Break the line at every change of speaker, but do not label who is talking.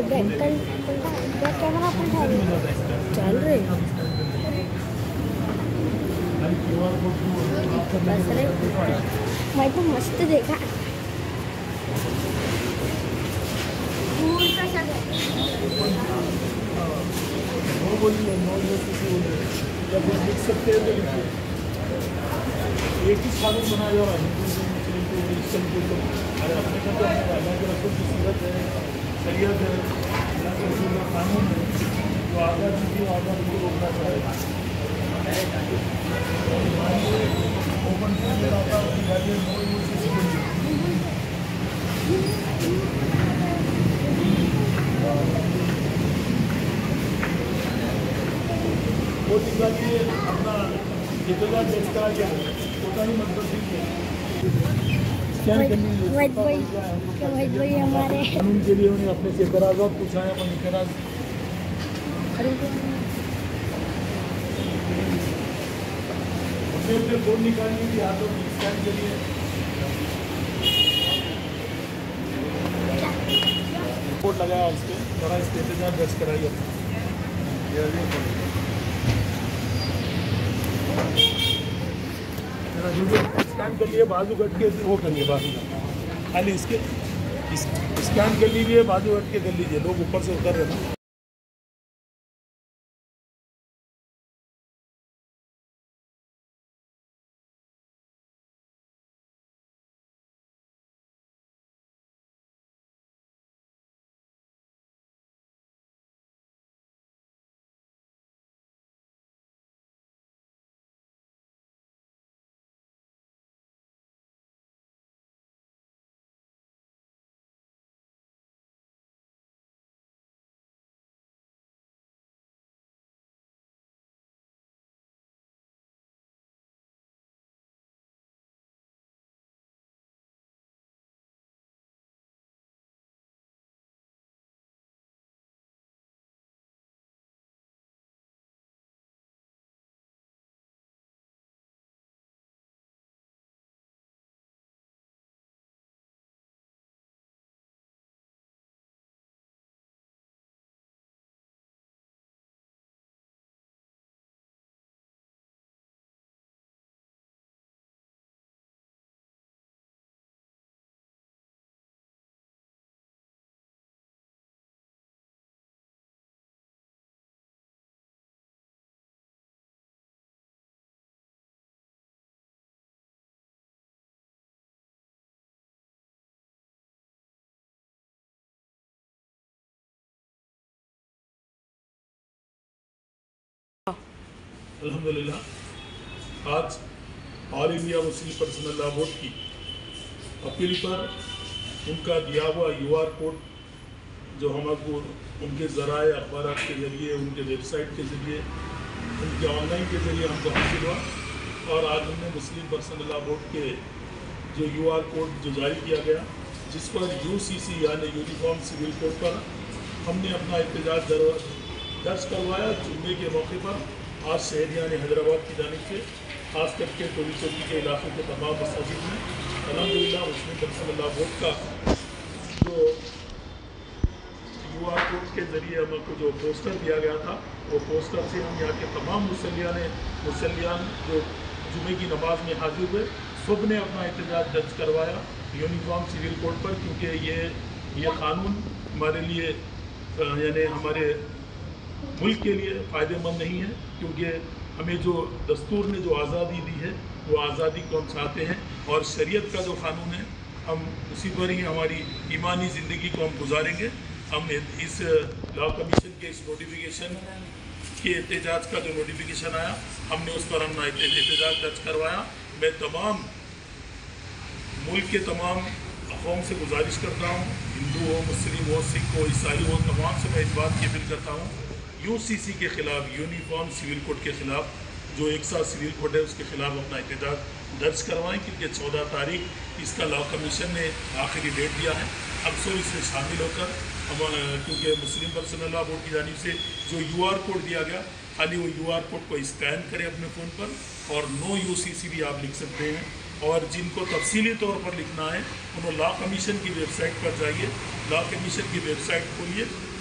Back camera चल रहे मैं तो मस्त देखा
लिख सकते हैं तो एक ही कानून बनाया जा रहा है मुस्लिम को क्रिश्चन को अरे अपने का तो अल्लाह के रसूल की सूरत है शरीयत है अल्लाह के रसूल का कानून है तो आज़ादी की आज़ादी को रोकना चाहेगा ओपन वो दिखाइए अपना जितना टेस्ट करा के होता ही मतलब
भाई हमारे
कानून के लिए उन्हें अपने से एतराज़ात पूछा है अपन एतराज़ अपने फोन निकालने की हाथों में स्कैन के लिए रिपोर्ट लगाया उसके थोड़ा इसके इंतजार दर्ज कराइए स्कैन कर लिए बाजू कट के वो करिए बाजू खाली इसके स्कैन कर लीजिए बाजू कट के कर लीजिए लोग ऊपर से उतर रहे हैं अल्हम्दुलिल्लाह आज all India Muslim personal law board की अपील पर उनका दिया हुआ यूआर कोड जो हमको उनके ज़राए अखबार के ज़रिए उनके वेबसाइट के ज़रिए उनके ऑनलाइन के ज़रिए हमको हासिल हुआ और आज हमने मुस्लिम पर्सनल लॉ बोर्ड के जो यूआर कोड जो जारी किया गया जिस पर यूसीसी यानी यूनिफॉर्म सिविल कोड पर हमने अपना एहतजाज दर्ज करवाया जुम्मे के मौके पर आज शहरियान हैदराबाद की जानिब से खास करके टोली चौकी के इलाके के तमाम मसाजिद में अल्हम्दुलिल्लाह मुस्लिम पर्सनल लॉ बोर्ड का जो यूआर कोड के ज़रिए हमको जो पोस्टर दिया गया था वो पोस्टर से हम यहाँ के तमाम मुसल्लियान जो जुमे की नमाज में हाजिर हुए सब ने अपना एहतजाज दर्ज करवाया यूनिफॉर्म सिविल कोड पर क्योंकि ये कानून हमारे लिए यानी हमारे मुल्क के लिए फ़ायदेमंद नहीं है क्योंकि हमें जो दस्तूर ने जो आज़ादी दी है वो आज़ादी को हम चाहते हैं और शरीयत का जो कानून है हम उसी पर ही हमारी ईमानी ज़िंदगी को हम गुजारेंगे। हम इस लॉ कमीशन के इस नोटिफिकेशन के एहतजाज का जो नोटिफिकेशन आया हमने उस पर हम एहतजाज दर्ज करवाया। मैं तमाम मुल्क के तमाम अक़वाम से गुजारिश करता हूँ, हिंदू हो, मुस्लिम हो, सिख हो, ईसाई हो, तमाम से मैं इस बात की अपील करता हूँ यूसीसी के ख़िलाफ़ यूनिफॉर्म सिविल कोड के ख़िलाफ़ जो एक साथ सिविल कोड है उसके ख़िलाफ़ अपना एहतजाज दर्ज करवाएं क्योंकि 14 तारीख इसका लॉ कमीशन ने आखिरी डेट दिया है। अब सो इसमें शामिल होकर हम क्योंकि मुस्लिम पर्सनल लॉ बोर्ड की जानिब से जो यूआर कोड दिया गया खाली वो यूआर कोड को स्कैन करें अपने फ़ोन पर और नो यूसीसी भी आप लिख सकते हैं और जिनको तफसीली तौर पर लिखना है उन्होंने लॉ कमीशन की वेबसाइट पर जाइए, लॉ कमीशन की वेबसाइट खोलिए,